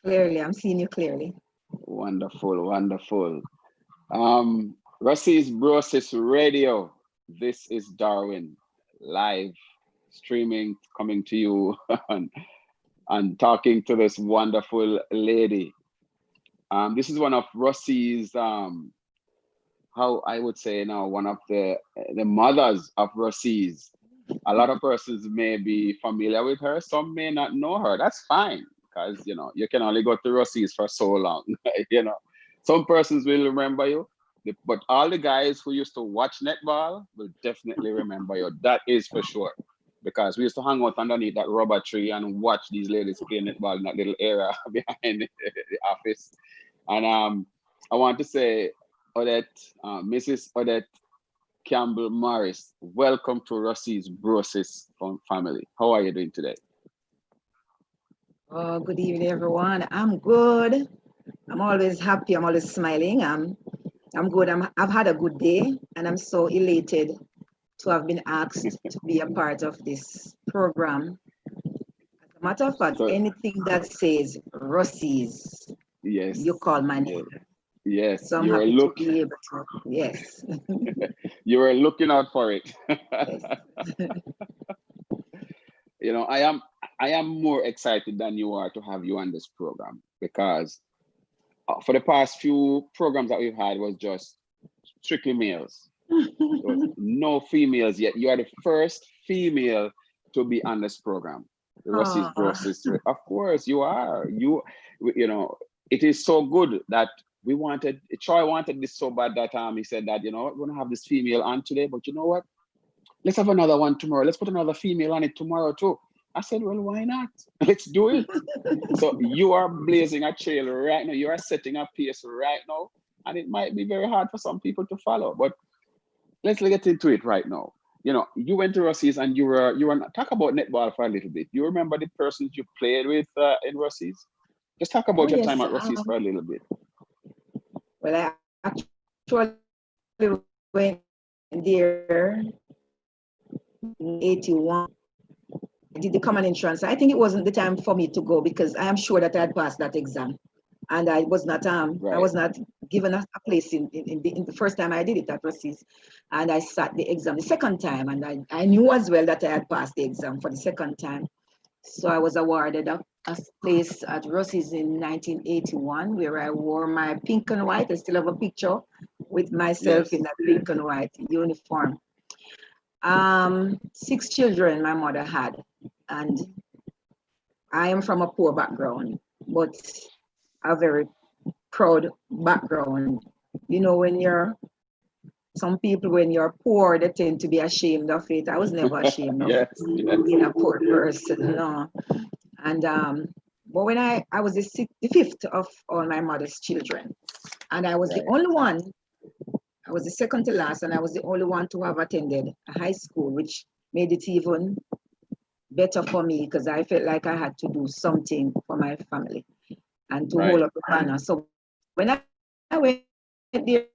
Clearly, I'm seeing you clearly. Wonderful, wonderful. Ruseas Brosis Radio. This is Darwin, live streaming, coming to you and talking to this wonderful lady. This is one of Rusty's, how I would say now, one of the mothers of Rusty's. A lot of persons may be familiar with her, some may not know her. That's fine, because you can only go to Rusty's for so long. Some persons will remember you, but all the guys who used to watch netball will definitely remember you. That is for sure. Because we used to hang out underneath that rubber tree and watch these ladies play netball in that little area behind the office. And I want to say, Odette, Mrs. Odette Campbell Morris, welcome to Rusty's Brosis family. How are you doing today? Oh, good evening, everyone. I'm good. I'm always happy. I'm always smiling. I'm good. I've had a good day, and I'm so elated to have been asked to be a part of this program. As a matter of fact, So, anything that says Rusty's, yes, you call my name. yes, So I'm you were happy to be able to. Yes. you were looking out for it. Yes. I am more excited than you are to have you on this program, because for the past few programs that we've had was just strictly males. There was no females yet. You are the first female to be on this program. The Rusty's BrotherSister. Of course, you are. It is so good that Troy wanted this so bad that he said that, we're going to have this female on today, but you know what? Let's have another one tomorrow. Let's put another female on it tomorrow too. I said, well, why not? Let's do it. So you are blazing a trail right now. You are setting a pace right now. And it might be very hard for some people to follow. But let's get into it right now. You went to Rusty's and you were talk about netball for a little bit. You remember the persons you played with in Rusty's? Just talk Oh, about your time yes. at Rusty's for a little bit. Well, I actually went there in 81. I did the common entrance. I think it wasn't the time for me to go because I am sure that I had passed that exam. And I was not Right. I was not given a place in the first time I did it at Rusty's. And I sat the exam the second time, and I knew as well that I had passed the exam for the second time. So I was awarded a place at Rusty's in 1981, where I wore my pink and white. I still have a picture with myself Yes. in that pink and white uniform. 6 children my mother had, and I am from a poor background, but a very proud background. When some people, when you're poor, they tend to be ashamed of it. I was never ashamed of Yes, yes. being a poor person, no. And but when I was the fifth of all my mother's children, and I was the Right. only one. I was the second to last, and I was the only one to have attended a high school, which made it even better for me because I felt like I had to do something for my family and to hold Right. up the banner. So when I went there,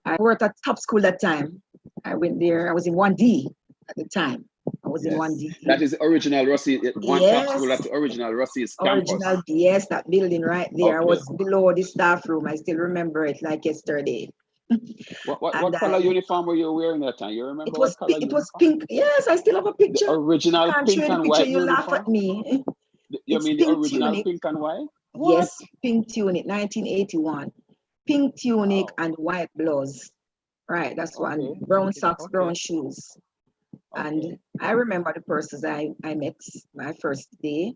I worked at top school that time. I went there. I was in 1D at the time. I was in Yes. 1D. That is original Rusty, one top school at Yes, the original Rusty's original. campus. Yes, that building right there. I Okay. was below the staff room. I still remember it like yesterday. What And color uniform were you wearing that time? You remember what color it was uniform? pink. Yes, I still have a The picture. I original can't show pink you the and picture. white You laugh at uniform? me. You It's mean the pink original tunic. pink and white? What? Yes, pink tunic, 1981. Pink tunic Wow. and white blouse. Right, that's one. Okay. Brown socks, brown Okay. shoes. And Okay. I remember the persons I met my first day.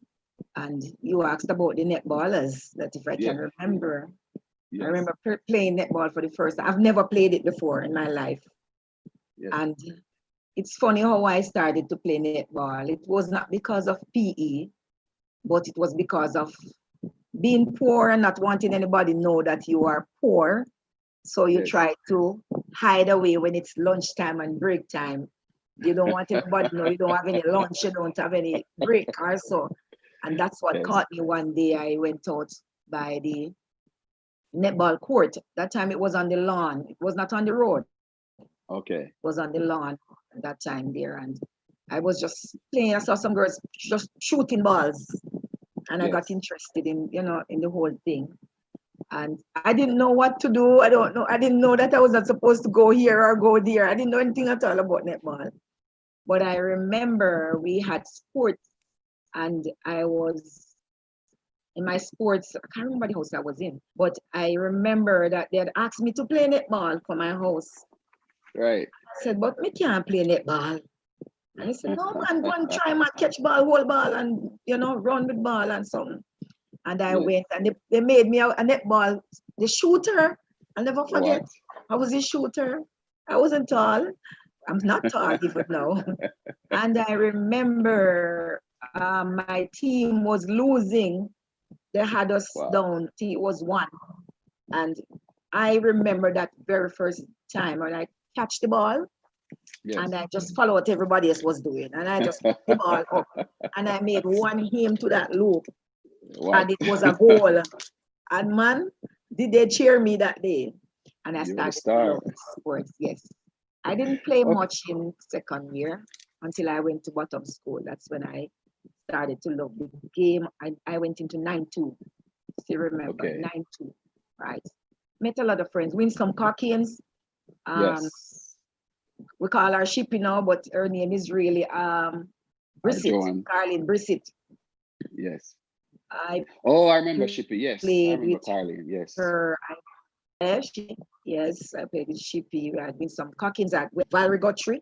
And you asked about the netballers, that if I Yeah. can remember. I Yes. remember playing netball for the first time. I've never played it before in my life. Yes. And it's funny how I started to play netball. It was not because of PE, but it was because of being poor and not wanting anybody to know that you are poor. So you Yes. try to hide away when it's lunchtime and break time. You don't want anybody to know you don't have any lunch, you don't have any break or so. And that's what Yes. caught me one day. I went out by the netball court. That time it was on the lawn. It was not on the road. It was Okay. on the lawn that time there. And I was just playing. I saw some girls just shooting balls. and I got interested in, you know, in the whole thing. And I didn't know what to do. I don't know. I didn't know that I was not supposed to go here or go there. I didn't know anything at all about netball. But I remember we had sports, and I was in my sports. I can't remember the house I was in, but I remember that they had asked me to play netball for my house. Right. I said, but me can't play netball. And he said, no man, go and try man, catch ball, hold ball, and you know, run with ball and something. And I went, and they made me a netball, the shooter. I'll never forget. I was a shooter. I wasn't tall. I'm not tall even now. And I remember my team was losing. They had us down. It was 1. And I remember that very first time when I catch the ball, and I just followed what everybody else was doing. And I just put the ball up, and I made one aim to that loop. And it was a goal. And man, did they cheer me that day? And I started to love sports. Yes. I didn't play much in second year until I went to bottom school. That's when I started to love the game. I went into 9-2. Still remember, 9-2. Right. Met a lot of friends. Win some Cockins. We call her Shippy now, but her name is really Brissit. Carlin Brissit. Yes. I remember Shippy. Yes. I remember Carlin. Yes. Her, yes, I played with Shippy. I had been some Cockins at Valerie Guthrie.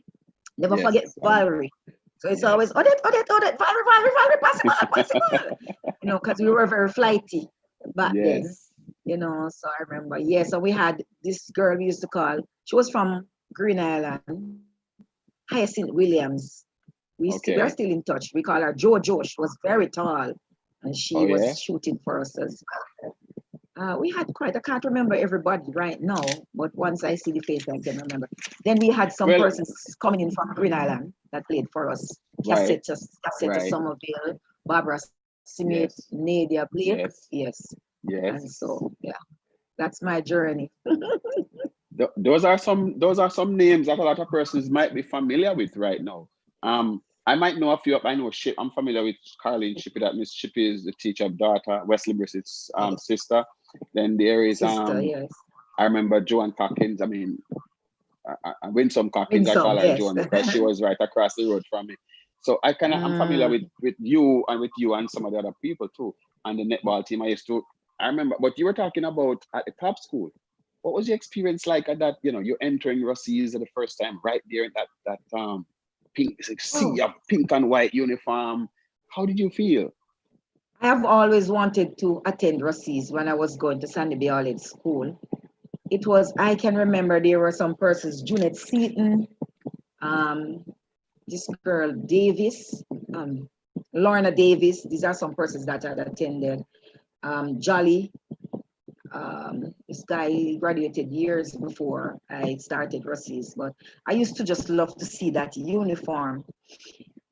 Never forget Valerie. So it's always Odette, Valerie, possible. You know, because we were very flighty back then. You know, so I remember. So we had this girl we used to call. She was from Green Island, Hyacinth Williams. We are still in touch. We call her JoJo. She was very tall, and she was shooting for us as well. We had quite. I can't remember everybody right now, but once I see the face, I can remember. Then we had some persons coming in from Green Island that played for us. Cassetta Somerville, Barbara Smith, Nadia Blake. Yes. And so that's my journey. Those are some names that a lot of persons might be familiar with right now. I might know a few. I know I'm familiar with Carlin Shippy. That Miss Shippy is the teacher's daughter, Wesley Brissit's sister. Then there is I remember Joan Cockins. I mean, I win some Cockins. I call her Joan because she was right across the road from me. So I'm familiar with you and some of the other people too. And the netball team I remember, but you were talking about at the top school. What was your experience like at that? You know, you're entering Ruseas the first time, right there in that pink sea of pink and white uniform. How did you feel? I have always wanted to attend Ruseas when I was going to Sandy Bay College School. It was, I can remember there were some persons, Junette Seaton, this girl Davis, Lorna Davis. These are some persons that had attended. Jolly, this guy graduated years before I started Ruseas, but I used to just love to see that uniform.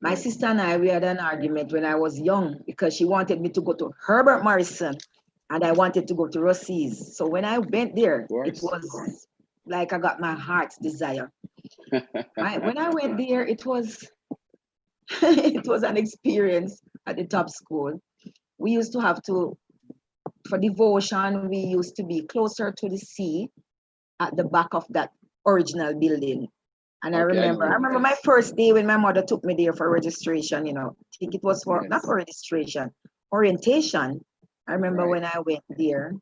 My sister and I, we had an argument when I was young because she wanted me to go to Herbert Morrison and I wanted to go to Ruseas. So when I went there, it was like I got my heart's desire. When I went there, it was it was an experience at the top school. We used to have to, for devotion, we used to be closer to the sea at the back of that original building. And I remember my first day when my mother took me there for registration, you know, I think it was for, not for registration, orientation. I remember when I went there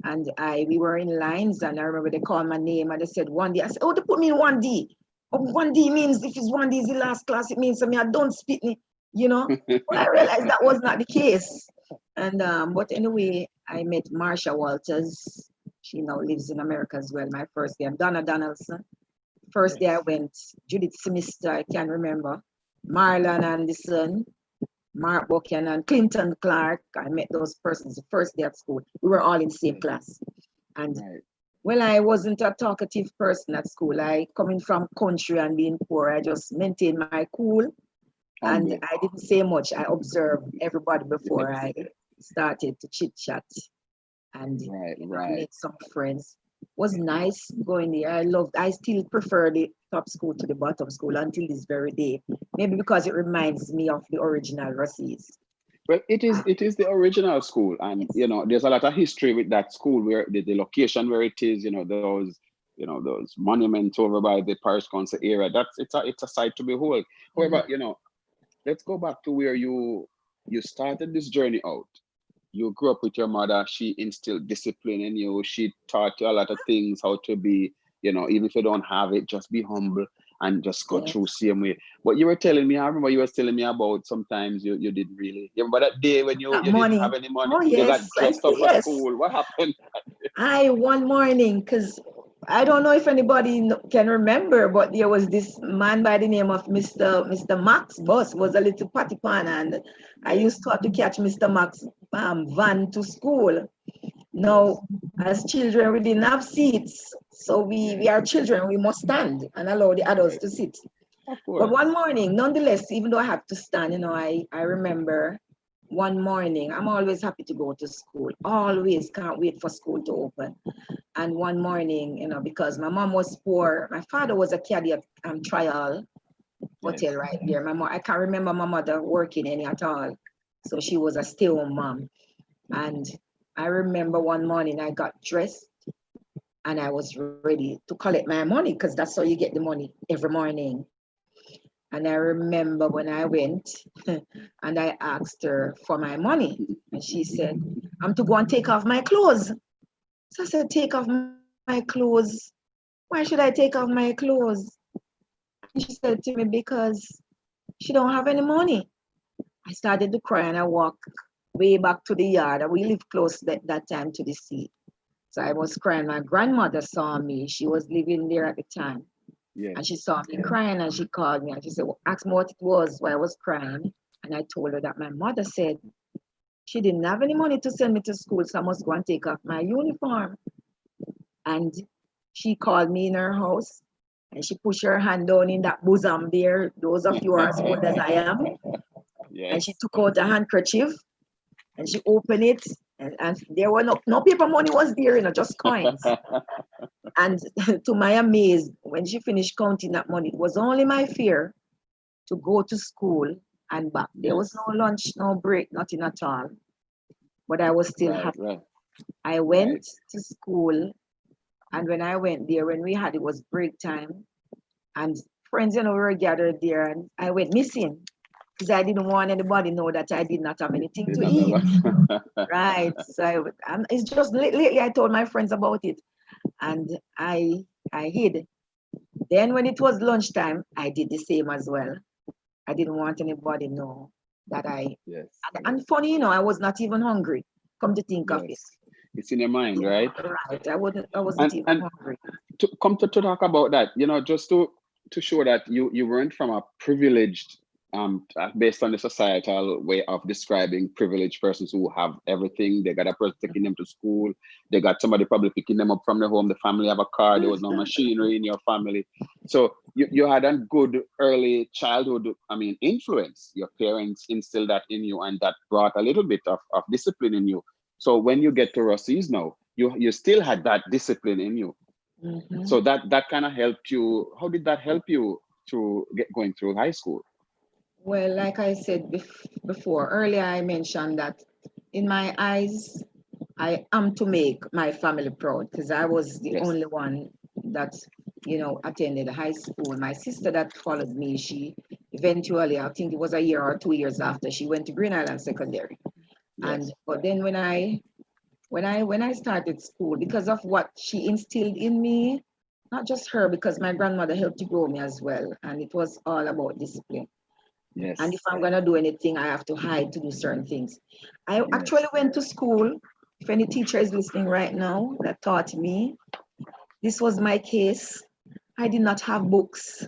and we were in lines and I remember they called my name and they said 1D. I said, oh, they put me in 1D. Oh, 1D means if it's 1D is the last class, it means I don't spit me, you know. But I realized that was not the case. And but anyway, I met Marsha Walters. She now lives in America as well. My first day, Donna Donaldson. First day I went, Judith Simister, I can remember. Marlon Anderson, Mark Buchanan, Clinton Clark. I met those persons the first day at school. We were all in the same class. And well, I wasn't a talkative person at school. I coming from country and being poor, I just maintained my cool. And I didn't say much. I observed everybody before I started to chit chat and make some friends. Was nice going there. I still prefer the top school to the bottom school until this very day. Maybe because it reminds me of the original Ruseas. Well, it is the original school, and Yes. there's a lot of history with that school, where the location where it is, those monuments over by the Parish Council area. It's a sight to behold. However, let's go back to where you started this journey out. You grew up with your mother. She instilled discipline in you. She taught you a lot of things, how to be, even if you don't have it, just be humble and just go Yes. through same way. But you were telling me, I remember you were telling me about sometimes you didn't really. You remember that day when you Got didn't money. have any money? Oh You got yes, I dressed still up for yes. school. What happened? One morning, because I don't know if anybody can remember, but there was this man by the name of Mr. Max. Boss was a little patty pan, and I Yes, used to have to catch Mr. Max van to school. yes, Now, as children, we didn't have seats, so we yes, are children. We must stand and allow the adults right. to sit. Of But course. one morning, nonetheless, even though I had to stand, I remember one morning, I'm always happy to go to school. Always can't wait for school to open. And one morning, because my mom was poor, my father was a caddy at Trial Yes. Hotel right there. My mom, I can't remember my mother working any at all. So she was a stay-home mom. And I remember one morning I got dressed and I was ready to collect my money because that's how you get the money every morning. And I remember when I went and I asked her for my money, and she said, I'm to go and take off my clothes. So I said, take off my clothes. Why should I take off my clothes? And she said to me, because she don't have any money. I started to cry and I walked way back to the yard. We lived close that time to the sea. So I was crying. My grandmother saw me. She was living there at the time. Yes. And she saw me crying and she called me and she said, well, ask me what it was, why I was crying. And I told her that my mother said she didn't have any money to send me to school, so I must go and take off my uniform. And she called me in her house and she pushed her hand down in that bosom there. Those of you are as old as I am. And she Yes. took out a handkerchief and she opened it. And there were no paper money was there, just coins. And to my amaze, when she finished counting that money, it was only my fear to go to school and back. There was Yes. no lunch, no break, nothing at all. But I was still Right, happy. right, I right. went to school, and when I went there, when we had it was break time, and friends, we were gathered there, and I went missing because I didn't want anybody to know that I did not have anything Did to not eat. ever. Right. So it's just lately I told my friends about it, and I hid. Then when it was lunchtime, I did the same as well. I didn't want anybody to know that Yes, and funny, I was not even hungry. Come to think of it. yes. It's in your mind, right? Right. I wasn't And even and hungry. to come to talk about that, just to show that you weren't from a privileged, based on the societal way of describing privileged persons who have everything. They got a person taking them to school. They got somebody probably picking them up from the home. The family have a car. There was no machinery in your family. So you had a good early childhood, influence. Your parents instilled that in you, and that brought a little bit of discipline in you. So when you get to Ruseas now, you still had that discipline in you. Mhm. So that kind of helped you. How did that help you to get going through high school? Well, like I said before, earlier I mentioned that in my eyes, I am to make my family proud because I was the Yes. only one that, attended high school. My sister that followed me, she eventually, I think it was a year or 2 years after, she went to Green Island Secondary. And Yes. but then when I started school, because of what she instilled in me, not just her, because my grandmother helped to grow me as well, and it was all about discipline. And Yes. if I'm gonna do anything, I have to hide to do certain things. I actually Yes. went to school. If any teacher is listening right now that taught me, this was my case. I did not have books.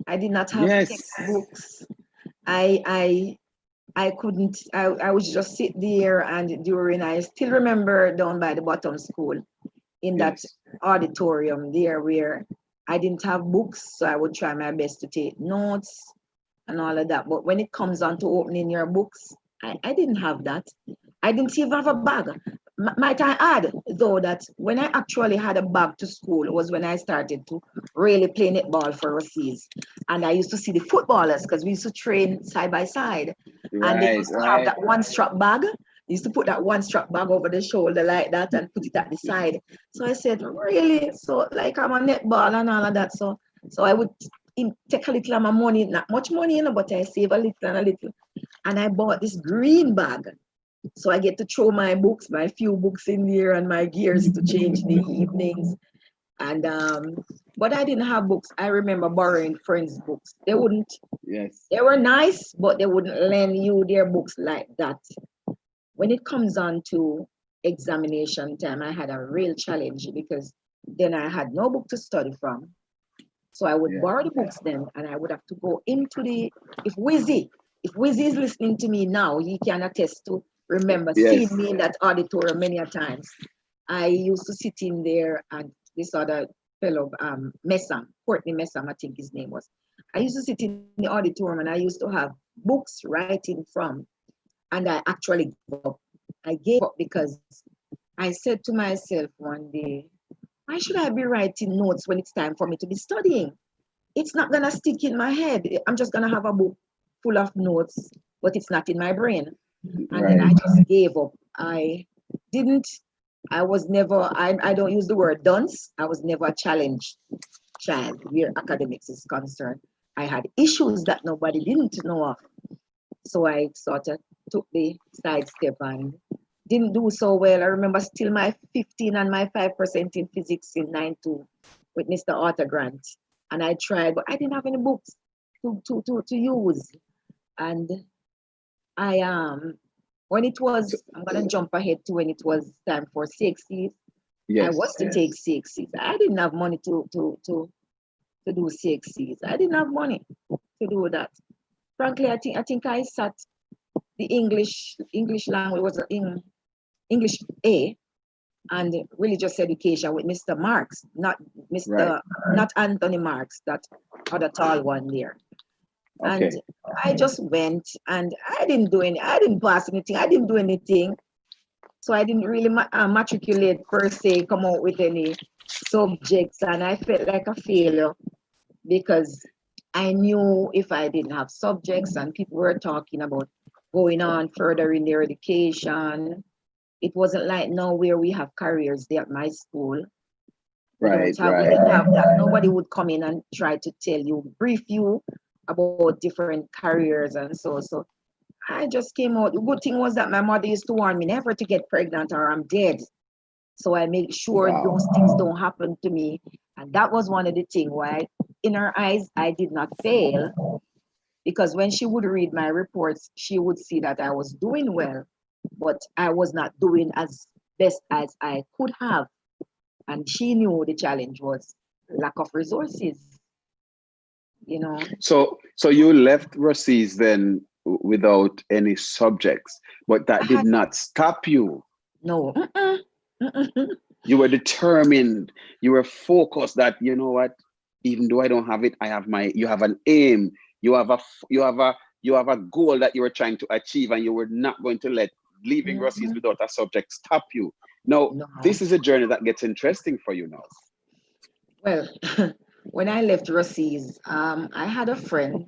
I did not have Yes. textbooks. I I I couldn't. I would just sit there and during. I still remember down by the bottom school in that Yes. auditorium there where I didn't have books, so I would try my best to take notes and all of that. But when it comes on to opening your books, I didn't have that. I didn't even have a bag. Might I add, though, that when I actually had a bag to school was when I started to really play netball for Ruseas. And I used to see the footballers because we used to train side by side. And they Right, used to have right. that one strap bag. They used to put that one strap bag over the shoulder like that and put it at the side. So I said, really? So like I'm a netball and all of that. So I would take a little of my money, not much money, but I save a little and a little. And I bought this green bag. So I get to throw my books, my few books in there and my gears to change in the evenings. And but I didn't have books. I remember borrowing friends' books. Yes. They were nice, but they wouldn't lend you their books like that. When it comes on to examination time, I had a real challenge because then I had no book to study from. So I would Yeah. borrow the books then, and I would have to go into if Wizzy is listening to me now, he can attest to remember seeing Yes. me in that auditorium many a times. I used to sit in there and this other fellow, Messam, Courtney Messam, I think his name was. I used to sit in the auditorium and I used to have books writing from, and I actually gave up. I gave up because I said to myself one day, why should I be writing notes when it's time for me to be studying? It's not gonna stick in my head. I'm just gonna have a book full of notes, but it's not in my brain. And then I Right. just gave up. Didn't, I was never, I don't use the word dunce. I was never a challenged child where academics is concerned. I had issues that nobody didn't know of. So I sort of took the sidestep and didn't do so well. I remember still my 15 and my 5% in physics in 9-2 with Mr. Arthur Grant. And I tried, but I didn't have any books to use. And I when it So, was, I'm gonna jump ahead to when it was time for CXCs. I was yes, to take CXCs. I didn't have money to do CXCs. I didn't have money to do that. Frankly, I think I sat the English language was in English A and religious education with Mr. Marks, not right. not Anthony Marks, that other tall one there. And Okay. I just went and I didn't pass anything, I didn't do anything. So I didn't really matriculate per se, come out with any subjects, and I felt like a failure because I knew if I didn't have subjects and people were talking about going on further in their education, it wasn't like now where we have careers there at my school. Right, We right. didn't have that. Nobody would come in and try to tell you, brief you about different careers and so. I just came out. The good thing was that my mother used to warn me never to get pregnant or I'm dead. So I make sure Wow. those things don't happen to me. And that was one of the things why in her eyes I did not fail. Because when she would read my reports, she would see that I was doing well, but I was not doing as best as I could have. And she knew the challenge was lack of resources, you know. So you left Ruseas then without any subjects, but I that did had not stop you. no. Mm-mm. You were determined. You were focused that, you know what, even though I don't have it, I have you have an aim. You have a goal that you were trying to achieve, and you were not going to let leaving Ruseas Mhm. without a subject stop you. Now, No. this is a journey that gets interesting for you now. Well, when I left Ruseas, I had a friend.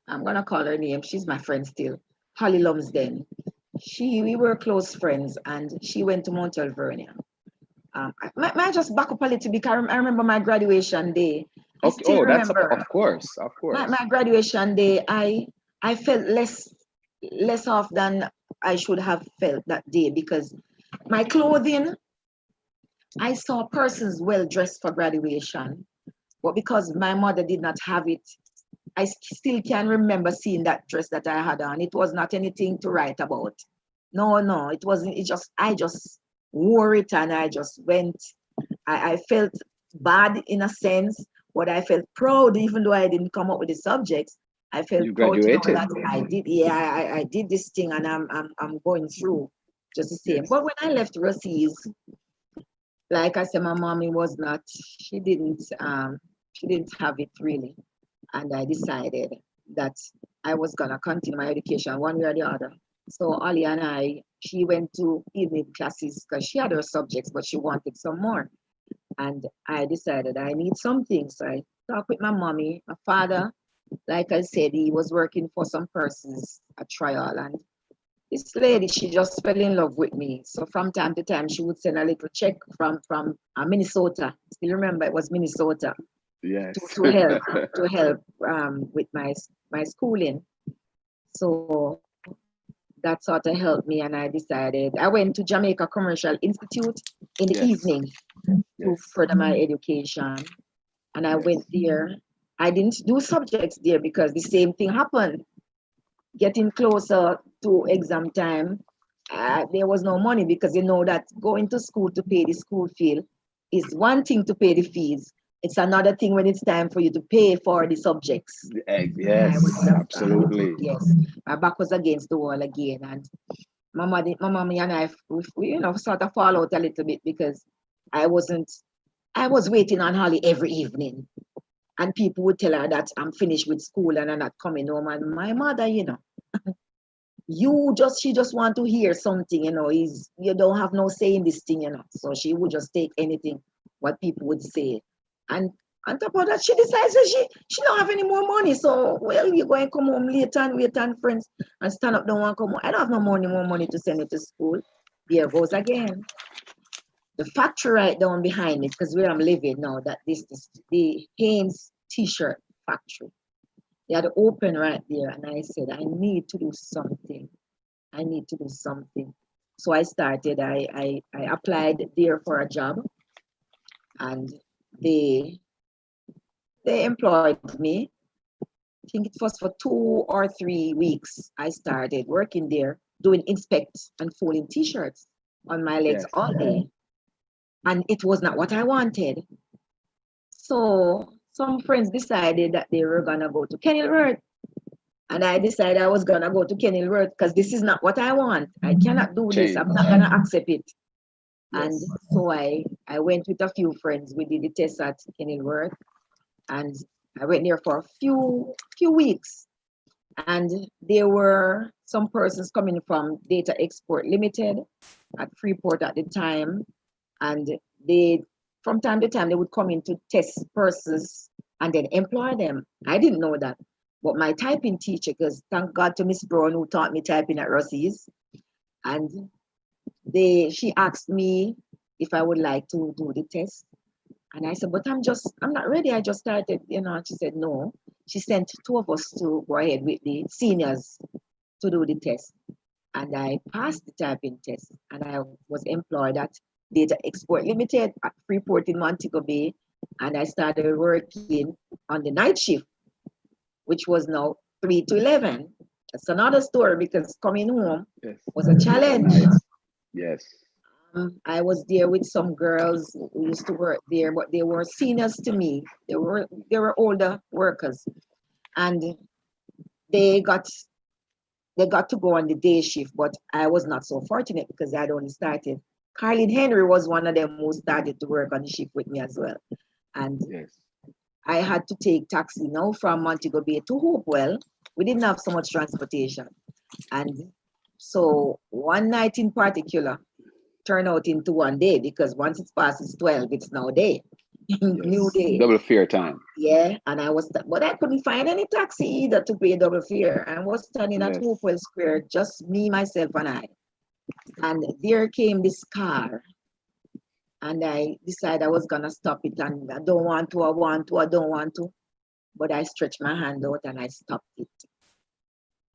I'm gonna call her name. She's my friend still, Holly Lumsden. We were close friends, and she went to Mount Alvernia. May I just back up a little bit? I remember my graduation day. I Okay. still Oh, remember of course, of my course. graduation day. I felt less off than I should have felt that day because my clothing. I saw persons well dressed for graduation, but because my mother did not have it, I still can remember seeing that dress that I had on. It was not anything to write about. No, it wasn't. I just wore it and I just went. I felt bad in a sense, but I felt proud, even though I didn't come up with the subjects. I felt You proud to know graduated. that I did. Yeah, I did this thing, and I'm going through just the same. Yes. But when I left Ruseas, like I said, my mommy was not. She didn't have it really, and I decided that I was gonna continue my education one way or the other. So Ali and she went to evening classes because she had her subjects, but she wanted some more. And I decided I need something. So I talked with my mommy, my father. like I said, he was working for some persons at trial, and this lady, she just fell in love with me. So from time to time, she would send a little check from Minnesota. Still remember, it was Minnesota Yes. to help with my schooling. So that sort of helped me, and I went to Jamaica Commercial Institute in the Yes. evening to Yes. further my education. And I Yes. went there. I didn't do subjects there because the same thing happened. Getting closer to exam time, there was no money because you know that going to school to pay the school fee is one thing to pay the fees. It's another thing when it's time for you to pay for the subjects. I Yes, was absolutely. yes, my back was against the wall again, and my mommy and I, we sort of fall out a little bit because I wasn't. I was waiting on Holly every evening, and people would tell her that I'm finished with school and I'm not coming home. And my mother, she just want to hear something, is you don't have no say in this thing, so she would just take anything what people would say. And on top of that, she decides that she don't have any more money, so well, you're going to come home later and wait on friends and stand up, don't want to come home. I don't have no more money to send you to school. There goes again the factory right down behind it, because where I'm living now, that this the Hanes t-shirt factory. They had open right there, and I said, I need to do something. I need to do something. So I started, I applied there for a job, and they employed me. I think it was for 2 or 3 weeks. I started working there, doing inspect and folding t-shirts on my legs Yes. all day. And it was not what I wanted. So some friends decided that they were gonna go to Kenilworth. And I decided I was gonna go to Kenilworth because this is not what I want. I cannot do this. I'm Change. not gonna accept it. And Yes. so I went with a few friends. We did the test at Kenilworth, and I went there for a few weeks. And there were some persons coming from Data Export Limited at Freeport at the time, and they from time to time they would come in to test persons and then employ them. I didn't know that, but my typing teacher, because thank God to Miss Brown who taught me typing at Ruseas, and she asked me if I would like to do the test, and I said, but I'm not ready. I just started, And she said no. She sent two of us to go ahead with the seniors to do the test, and I passed the typing test, and I was employed at Data Export Limited at Freeport in Montego Bay, and I started working on the night shift, which was now 3 to 11. That's another story because coming home Yes. was a challenge. Nice. Yes. I was there with some girls who used to work there, but they were seniors to me. They were older workers, and they got to go on the day shift, but I was not so fortunate because I'd only started. Carlin Henry was one of them who started to work on the shift with me as well. And Yes. I had to take taxi now from Montego Bay to Hopewell. We didn't have so much transportation. And so one night in particular turned out into one day because once it's past 12, it's now day. New Yes. day. Double fear time. Yeah, and but I couldn't find any taxi either to pay double fare. I was standing at Yes. Hopewell Square, just me, myself, and I. And there came this car, and I decided I was gonna stop it, and I don't want to, I don't want to, but I stretched my hand out and I stopped it.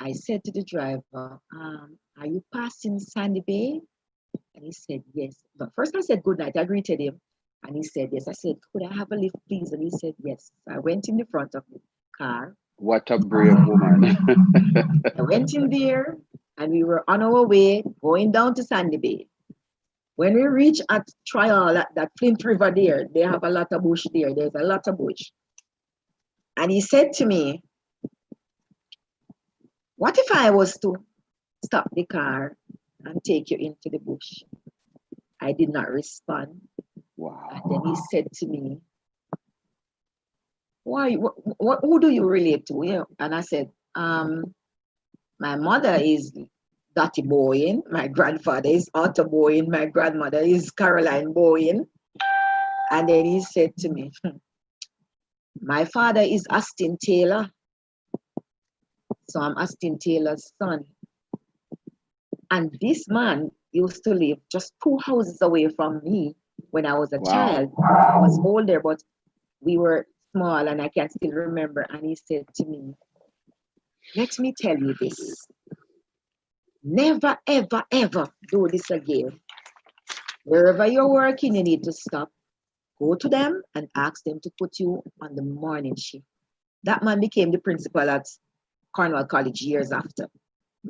I said to the driver, are you passing Sandy Bay? And he said, yes. But first I said, good night. I greeted him. And he said, yes. I said, could I have a lift, please? And he said, yes. So I went in the front of the car. What a brave woman. I went in there, and we were on our way going down to Sandy Bay. When we reached at Trial, at that Flint River there, they have a lot of bush there. There's a lot of bush. And he said to me, what if I was to stop the car and take you into the bush? I did not respond. Wow. And then he said to me, why, who do you relate to? Yeah. And I said, my mother is Dottie Bowen, my grandfather is Otto Bowen, my grandmother is Caroline Bowen. And then he said to me, my father is Austin Taylor, So I'm Austin Taylor's son. And this man used to live just 2 houses away from me when I was a child. I was older, but we were small and I can still remember. And he said to me, let me tell you this. Never, ever, ever do this again. Wherever you're working, you need to stop. Go to them and ask them to put you on the morning shift. That man became the principal at Cornwall College years after,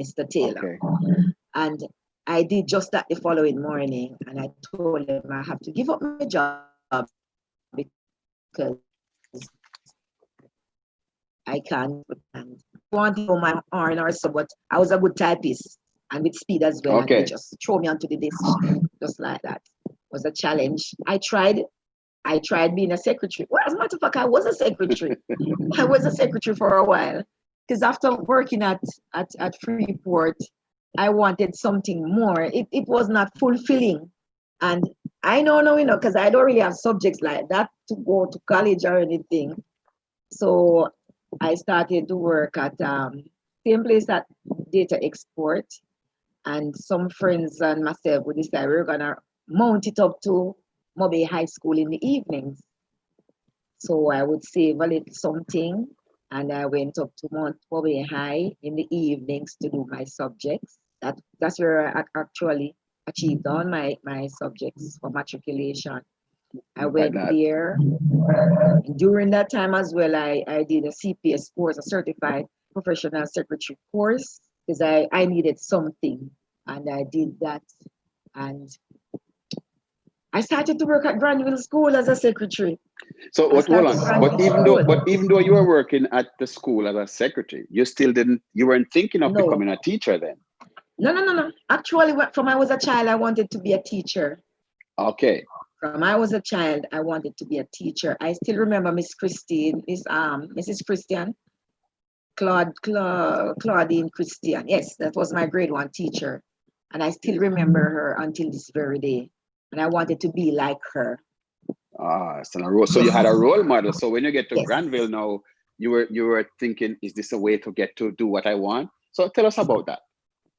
Mr. Taylor. Okay. And I did just that the following morning. And I told him I have to give up my job because I can't. And I want to know my R&R, so but I was a good typist and with speed as well. And they just throw me onto the desk just like that. It was a challenge. I tried being a secretary. Well, as a matter of fact, I was a secretary. I was a secretary for a while. Because after working at Freeport, I wanted something more. It was not fulfilling. And I know, because I don't really have subjects like that to go to college or anything. So I started to work at same place at Data Export. And some friends and myself, we decided we were going to mount it up to Mobile High School in the evenings. So I would save a little something and I went up to Mount Mobile High in the evenings to do my subjects. That's where I actually achieved all my subjects for matriculation. I went there. During that time as well, I did a CPS course, a certified professional secretary course, because I needed something. And I did that. And I started to work at Granville School as a secretary. So hold on. But even though you were working at the school as a secretary, you weren't thinking of becoming a teacher then? No. Actually, from I was a child, I wanted to be a teacher. Okay. From I was a child, I wanted to be a teacher. I still remember Miss Christine, Mrs. Christian, Claudine Christian. Yes, that was my grade 1 teacher. And I still remember her until this very day. And I wanted to be like her. So you had a role model. So when you get to Granville now, you were thinking, is this a way to get to do what I want? So tell us about that.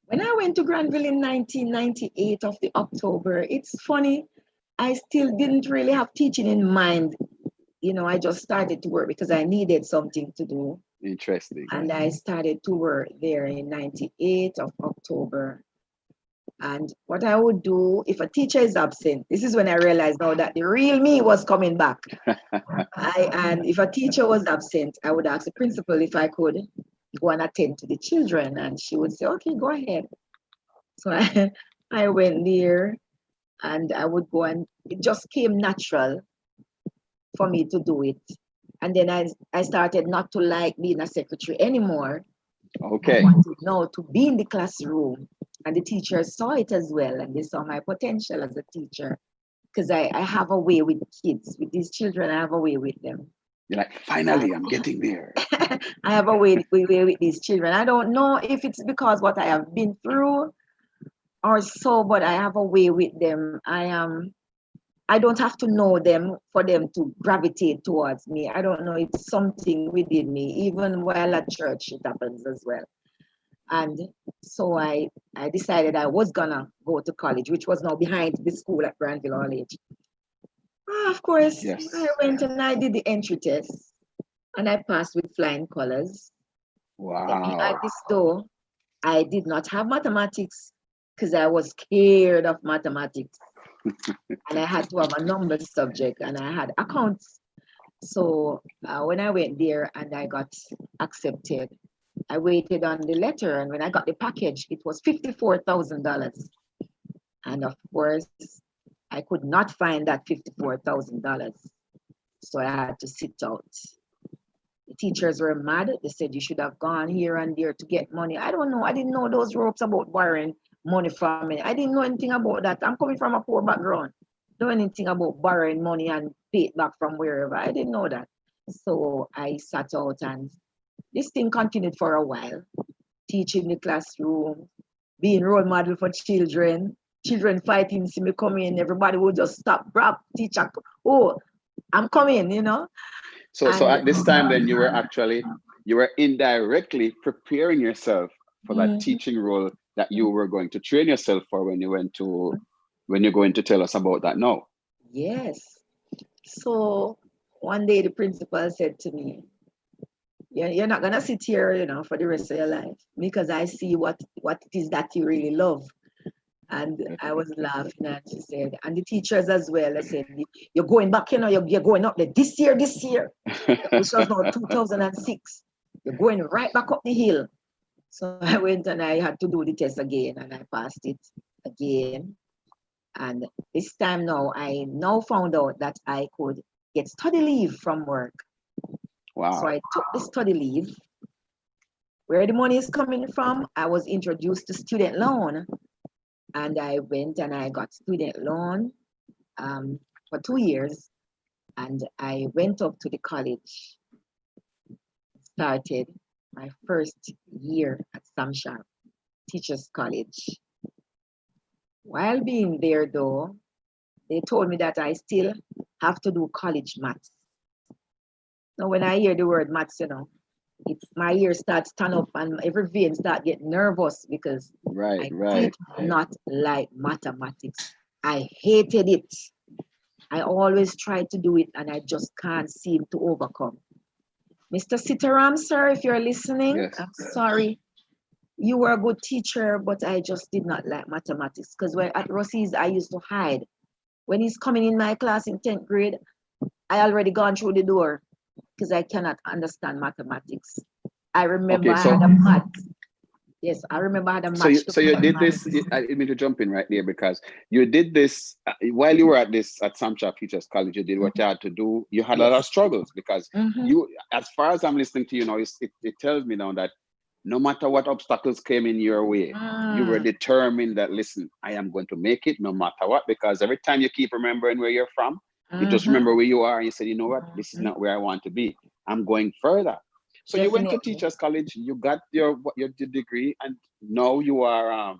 When I went to Granville in 1998 of the October, it's funny, I still didn't really have teaching in mind. I just started to work because I needed something to do. Interesting. And I started to work there in 98 of October. And what I would do if a teacher is absent, this is when I realized now that the real me was coming back. And if a teacher was absent, I would ask the principal if I could go and attend to the children. And she would say, okay, go ahead. So I went there and I would go, and it just came natural for me to do it. And then I started not to like being a secretary anymore. Okay. I wanted now to be in the classroom. And the teachers saw it as well. And they saw my potential as a teacher. Because I have a way with kids. With these children, I have a way with them. You're like, finally, I'm getting there. I have a way with these children. I don't know if it's because what I have been through or so, but I have a way with them. I don't have to know them for them to gravitate towards me. I don't know, it's something within me. Even while at church, it happens as well. And so I decided I was gonna go to college, which was now behind the school at Granville College. Of course, I went and I did the entry test, and I passed with flying colors. Wow. At this though, I did not have mathematics because I was scared of mathematics. And I had to have a numbers subject, and I had accounts. So when I went there and I got accepted, I waited on the letter, and when I got the package, it was $54,000. And of course, I could not find that $54,000. So I had to sit out. The teachers were mad. They said you should have gone here and there to get money. I don't know. I didn't know those ropes about borrowing money from me. I didn't know anything about that. I'm coming from a poor background. Don't know anything about borrowing money and pay it back from wherever. I didn't know that. So I sat out, and this thing continued for a while. Teaching the classroom, being role model for children fighting, see me come in, everybody would just stop, grab teacher, oh, I'm coming, So at this time then you you were indirectly preparing yourself for that Mhm. teaching role that you were going to train yourself for when you're going to tell us about that now. Yes. So one day the principal said to me, you're not gonna sit here, for the rest of your life because I see what it is that you really love. And I was laughing, and she said, and the teachers as well, I said, you're going back, you're going up there this year, which was now 2006. You're going right back up the hill. So I went and I had to do the test again, and I passed it again. And this time now, I now found out that I could get study leave from work. So Wow. I took the study leave. Where the money is coming from, I was introduced to student loan, and I went and I got student loan for 2 years, and I went up to the college, started my first year at Samshar Teachers College. While being there though, they told me that I still have to do college maths. Now when I hear the word maths, it's my ears start stand up and every vein start getting nervous because Right, I right. did not like mathematics. I hated it. I always try to do it and I just can't seem to overcome. Mr. Sitaram, sir, if you're listening, Yes. I'm sorry. You were a good teacher, but I just did not like mathematics because when at Ruseas, I used to hide. When he's coming in my class in 10th grade, I already gone through the door because I cannot understand mathematics. I remember Okay, I had so a math. Yes, I remember I had a match to you did this. mathematics. I didn't mean to jump in right there because you did this while you were at Samshar Teachers College. You did what you had to do. You had a lot of Yes. struggles because Mm-hmm. you, as far as I'm listening to you now, it tells me now that no matter what obstacles came in your way, you were Mm. determined that, listen, I am going to make it no matter what. Because every time you keep remembering where you're from, you just Mm-hmm. remember where you are, and you said, you know what, this is Mm-hmm. not where I want to be. I'm going further. So you went to Definitely. Teachers College, you got your degree, and now you are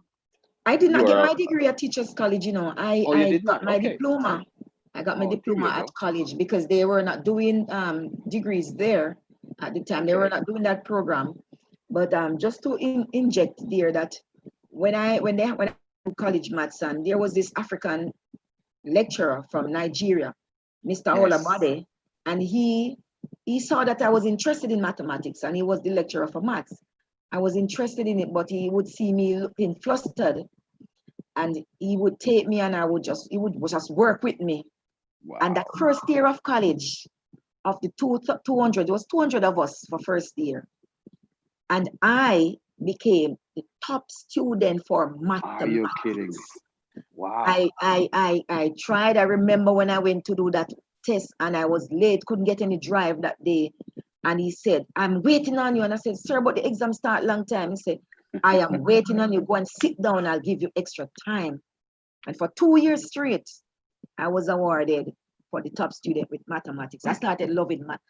I did you not get are my degree at Teachers College, I, oh, you I did got not. my Okay. diploma. I got my Oh, there diploma you at go. college because they were not doing degrees there at the time. They were Okay. not doing that program. But just to inject there that when I do college maths, and there was this African lecturer from Nigeria, Mr. Yes. Olabade, and he saw that I was interested in mathematics, and he was the lecturer for maths. I was interested in it, but he would see me looking flustered, and he would take me, and he would just work with me. And that Wow. first year of college, of the 200, there was 200 of us for first year, and I became the top student for Are you mathematics. kidding me? Wow. I tried. I remember when I went to do that test and I was late, couldn't get any drive that day. And he said, I'm waiting on you. And I said, sir, but the exam start long time. He said, I am waiting on you. Go and sit down. I'll give you extra time. And for 2 years straight, I was awarded for the top student with mathematics. I started loving math.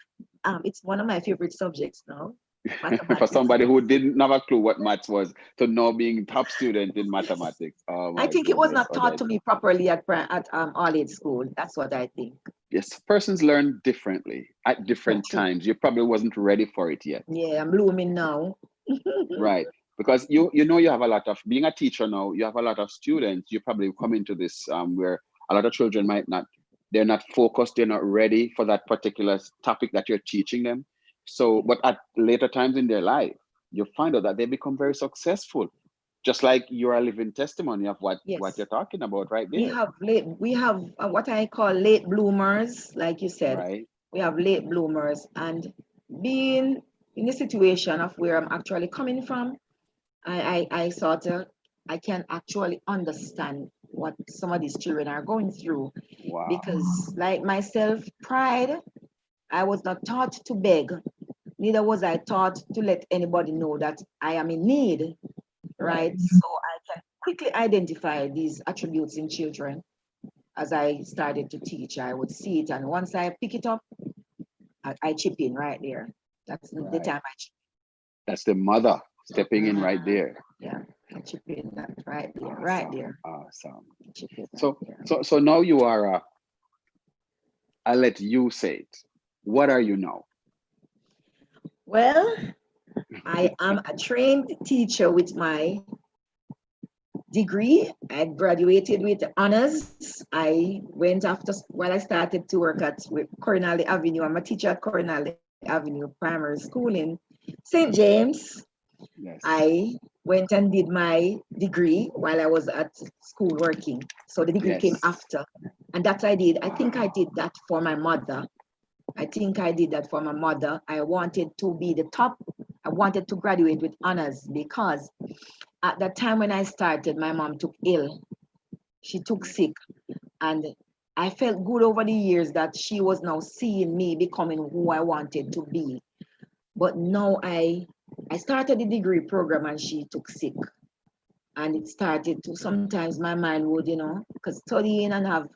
It's one of my favorite subjects now, For mathematics. somebody who didn't have a clue what maths was, to now being top student in mathematics. Oh I my think it was goodness. not Oh, taught that, to me properly at all age school. That's what I think. yes, persons learn differently at different True. times. You probably wasn't ready for it yet. Yeah, I'm blooming now. Right. Because you know you have a lot of being a teacher now, you have a lot of students. You probably come into this where a lot of children might not, they're not focused, they're not ready for that particular topic that you're teaching them. So, but at later times in their life, you find out that they become very successful. Just like you're a living testimony of what Yes, you're talking about right we there. have what I call late bloomers, like you said. Right. We have late bloomers, and being in the situation of where I'm actually coming from, I sort of I can actually understand what some of these children are going through Wow. because, like myself, pride. I was not taught to beg, neither was I taught to let anybody know that I am in need, Right. right? So I can quickly identify these attributes in children. As I started to teach, I would see it, and once I pick it up, I chip in right there. That's the Right. time I chip That's the mother stepping in. in right there. Yeah, I chip in that right Awesome. there, Awesome. chip in right So there. so now you are I'll let you say it. What are you now? Well, I am a trained teacher with my degree. I graduated with honors. I went after while I started to work at Coronale Avenue. I'm a teacher at Coronale Avenue Primary School in St. James. Yes. I went and did my degree while I was at school working. So the degree came Yes. after. And that I did. I think I Wow. did that for my mother. I think I did that for my mother. I wanted to be the top. I wanted to graduate with honors because at that time when I started, my mom took ill. She took sick. And I felt good over the years that she was now seeing me becoming who I wanted to be. But now I started the degree program and she took sick. And it started to sometimes my mind would, because studying and have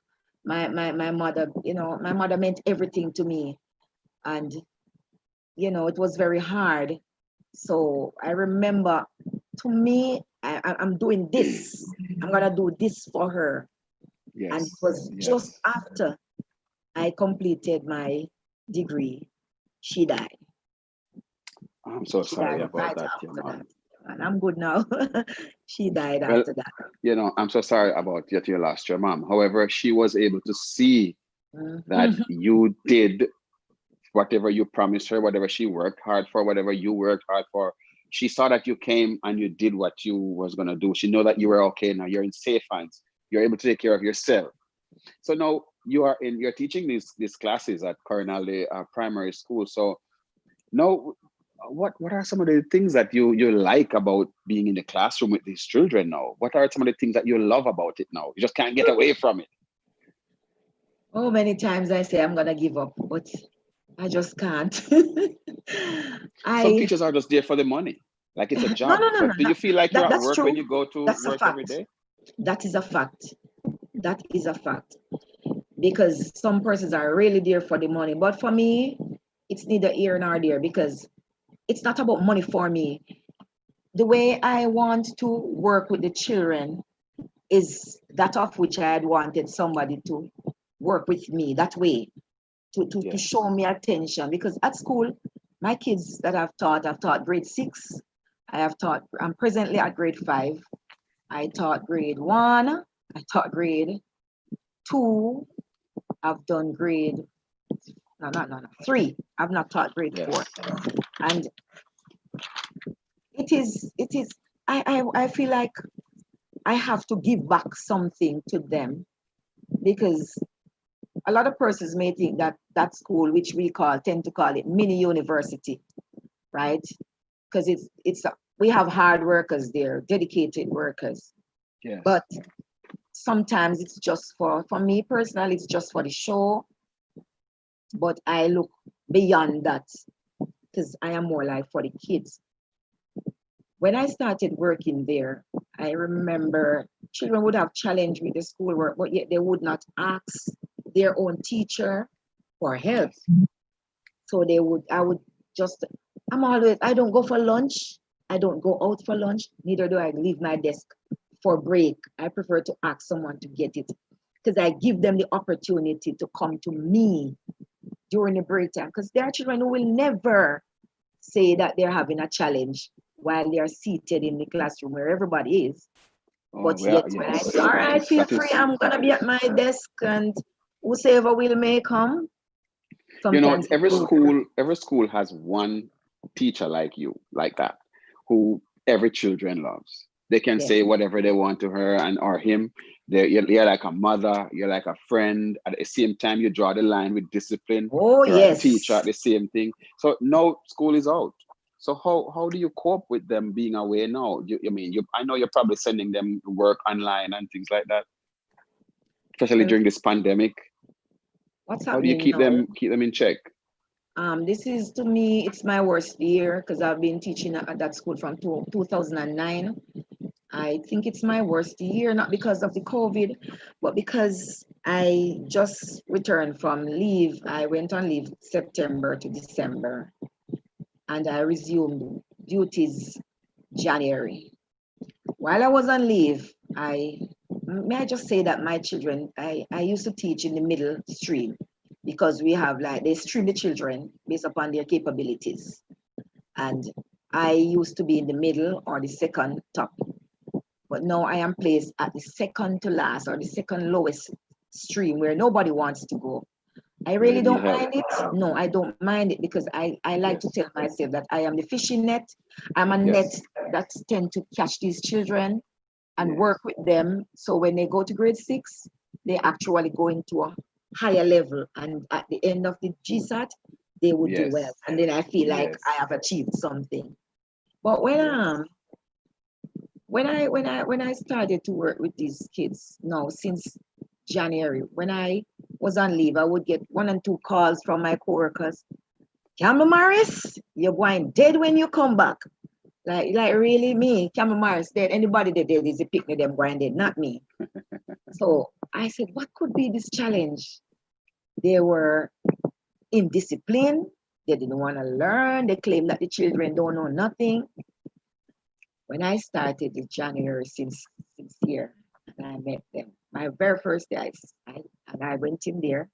my mother, my mother meant everything to me. And it was very hard. So I remember, to me, I'm doing this. I'm gonna do this for her. And it Yes. was just Yes. after I completed my degree, she died. I'm so She sorry died about right that, your after that. mom. And I'm good now. She died Well, after that. I'm so sorry about that you lost your mom. However, she was able to see that Mhm. you did whatever you promised her, whatever she worked hard for, whatever you worked hard for. She saw that you came and you did what you was gonna do. She know that you were okay now. You're in safe hands. You're able to take care of yourself. So now you're teaching these classes at Coronale Primary School. So now, what are some of the things that you like about being in the classroom with these children now? What are some of the things that you love about it now? You just can't get away from it. Oh, many times I say I'm gonna give up, but I just can't. Some I teachers are just there for the money, like it's a no job. no no no But do no. you feel like you're at That's work when true. you go to That's a work every fact. day? That is a fact. That is a fact. Because some persons are really there for the money. But for me, it's neither here nor there because it's not about money for me. The way I want to work with the children is that of which I had wanted somebody to work with me that way, to Yes. show me attention. Because at school, my kids that I've taught grade 6. I'm presently at grade 5. I taught grade 1. I taught grade 2. I've done grade, no, 3. I've not taught grade 4. Yes. And it is, I feel like I have to give back something to them because a lot of persons may think that that school, which we tend to call it mini university, right? Because we have hard workers there, dedicated workers. Yes. But sometimes it's just for me personally, it's just for the show. But I look beyond that because I am more like for the kids. When I started working there, I remember children would have challenge with the schoolwork, but yet they would not ask their own teacher for help. Yes. So I would just, I don't go for lunch. I don't go out for lunch. Neither do I leave my desk for break. I prefer to ask someone to get it because I give them the opportunity to come to me during the break time because there are children who will never say that they're having a challenge while they're seated in the classroom where everybody is. Oh, But well, yet when I say, yes. all That right, is feel that free, is I'm gonna be at my desk and whosoever will may come, sometimes it goes. every school has one teacher like you, like that, who every children loves. They can Yes. say whatever they want to her and or him. You're like a mother, you're like a friend. At the same time, you draw the line with discipline. Oh You're a teacher yes. at the same thing. So now school is out. So how do you cope with them being away now? I know you're probably sending them work online and things like that, especially Well, during this pandemic. what's How do you happening now? keep them in check? This is to me, it's my worst year because I've been teaching at that school from 2009. I think it's my worst year, not because of the COVID, but because I just returned from leave. I went on leave September to December, and I resumed duties January. While I was on leave, may I just say that my children, I used to teach in the middle stream because we have like they stream the children based upon their capabilities. And I used to be in the middle or the second top, but now I am placed at the second to last or the second lowest stream where nobody wants to go. I Where they really need don't help. mind it. No, I don't mind it because I like to Yes. tell myself that I am the fishing net. I'm a net Yes. that tend to catch these children and Yes. work with them. So when they go to grade 6, they actually go into a higher level. And at the end of the GSAT, they would do well. Yes. And then I feel like I Yes. have achieved something. But Yes. when I started to work with these kids now since January, when I was on leave, I would get 1 and 2 calls from my coworkers. Campbell Morris, you're going dead when you come back. Like really me, Campbell Morris dead. Anybody that dead is a picnic them going dead, not me. So I said, what could be this challenge? They were indisciplined. They didn't want to learn. They claim that the children don't know nothing. When I started in January since year, and I met them, my very first day, I went in there.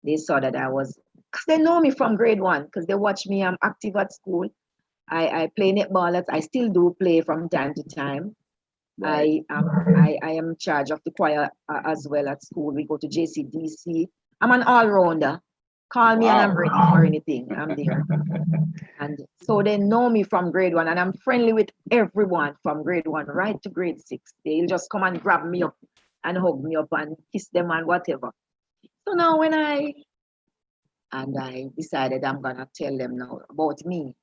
They saw that I was, because they know me from grade 1, because they watch me. I'm active at school. I play netball. I still do play from time to time. Right. I am in charge of the choir as well at school. We go to JCDC. I'm an all-rounder. Call me and I'm Wow. ready for anything. I'm there. And so they know me from grade 1, and I'm friendly with everyone from grade 1 right to grade 6. They'll just come and grab me up and hug me up and kiss them and whatever. So now I decided I'm gonna tell them now about me.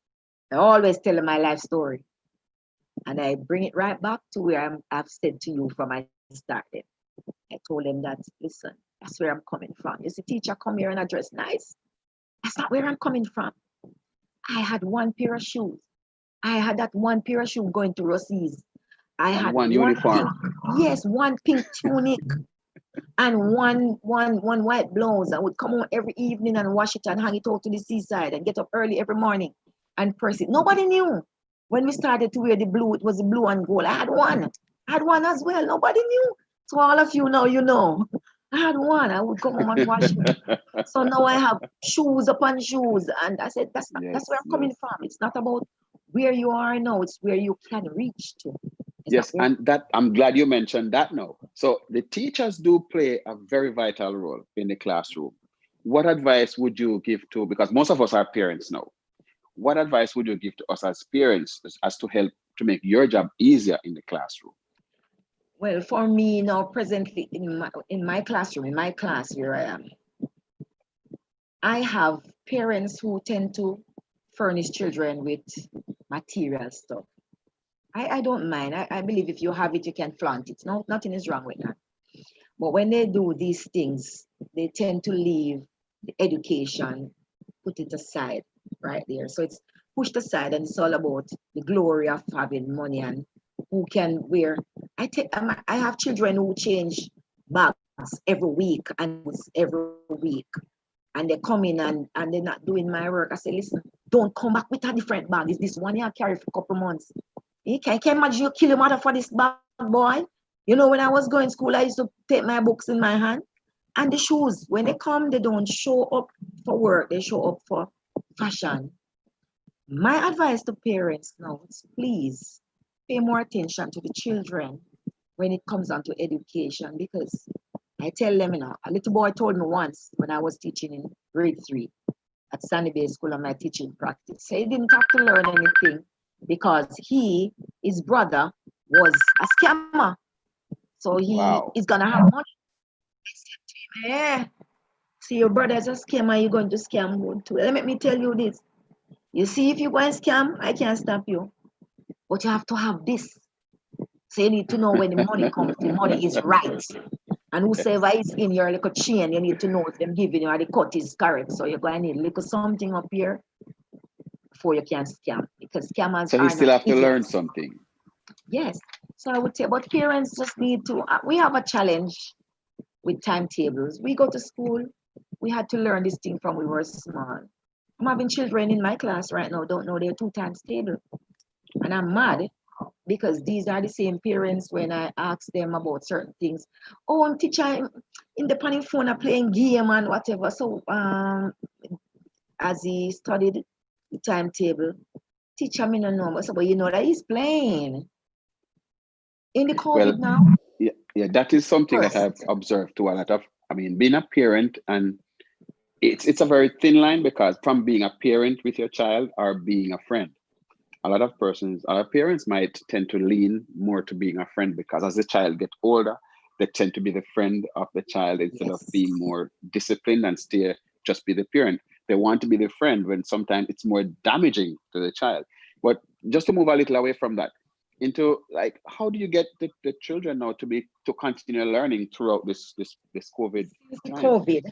I always tell them my life story, and I bring it right back to where I've said to you from I started. I told them that, listen, that's where I'm coming from. You see, teacher come here and I dress nice. That's not where I'm coming from. I had 1 pair of shoes. I had that 1 pair of shoes going to Ruseas. I And had one one pink, uniform. yes, one pink tunic and one white blouse. I would come home every evening and wash it and hang it out to the seaside and get up early every morning and press it. Nobody knew. When we started to wear the blue, it was the blue and gold. I had one. I had one as well. Nobody knew. So all of you know, you know. I had one. I would come home and wash it. So now I have shoes upon shoes. And I said, that's where Yes. I'm coming Yes. from. It's not about where you are now, it's where you can reach to. It's not Yes, where and that I'm glad you mentioned that now. So the teachers do play a very vital role in the classroom. What advice would you give to, because most of us are parents now, what advice would you give to us as parents as to help to make your job easier in the classroom? well, for me now, presently in my classroom, in my class where I am, I have parents who tend to furnish children with material stuff. I don't mind. I believe if you have it, you can flaunt it. No, nothing is wrong with that. But when they do these things, they tend to leave the education, put it aside right there. So it's pushed aside, and it's all about the glory of having money and who can wear. I have children who change bags every week and shoes every week, and they come in and they're not doing my work. I say, listen, don't come back with a different bag. Is this one you carry for a couple months? Can imagine you kill your mother for this bag, boy. You know, when I was going to school, I used to take my books in my hand. And the shoes, when they come, they don't show up for work, they show up for fashion. My advice to parents now is please pay more attention to the children when it comes on to education, because I tell them, a little boy told me once when I was teaching in grade 3 at Sandy Bay School on my teaching practice. So he didn't have to learn anything because his brother was a scammer. So he's Wow. gonna have money. Yeah. See, your brother is a scammer, you're going to scam good too. Let me tell you this. You see, if you go and scam, I can't stop you. But you have to have this. So you need to know when the money comes, the money is right. And whosoever Yes. is in your little chain, you need to know if them giving you or the cut is correct. So you're going to need a little something up here before you can scam. Because scammers So he are still not have to learn idiots. something. Yes. So I would say, but parents just need to, we have a challenge with timetables. We go to school, we had to learn this thing from we were small. I'm having children in my class right now, don't know their 2 times table. And I'm mad Wow. because these are the same parents when I ask them about certain things. Oh, I'm teacher in the panning phone are playing game and whatever. So as he studied the timetable, Teacher, me no know. I said, but you know that he's playing in the Well, COVID now. yeah, that is something that I've First, observed to a lot of, I mean, being a parent, and it's a very thin line, because from being a parent with your child or being a friend, a lot of persons, a lot of parents might tend to lean more to being a friend, because as the child gets older, they tend to be the friend of the child instead of yes. being more disciplined and stay just be the parent. They want to be the friend when sometimes it's more damaging to the child. But just to move a little away from that, into like, how do you get the children now to continue learning throughout this COVID Since the time? COVID,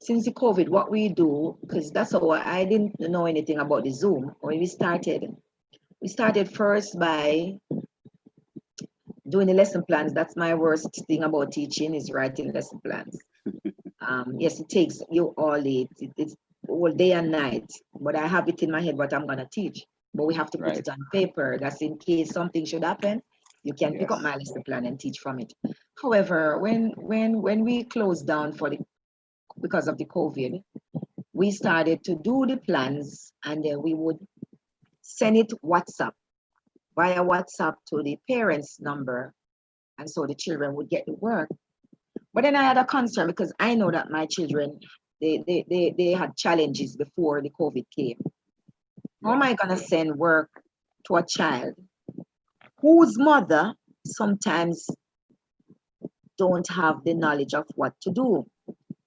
since the COVID, what we do, because that's how I didn't know anything about the Zoom when we started. We started first by doing the lesson plans. That's my worst thing about teaching is writing lesson plans. Yes, it takes you all day. It's all day and night, but I have it in my head what I'm gonna teach. But we have to put Right. it on paper. That's in case something should happen. You can pick up Yes. my lesson plan and teach from it. However, when we closed down for the because of the COVID, we started to do the plans and then we would send it WhatsApp via WhatsApp to the parents' number, and so the children would get the work. But then I had a concern because I know that my children they had challenges before the COVID came. How am Yeah. I gonna send work to a child whose mother sometimes don't have the knowledge of what to do?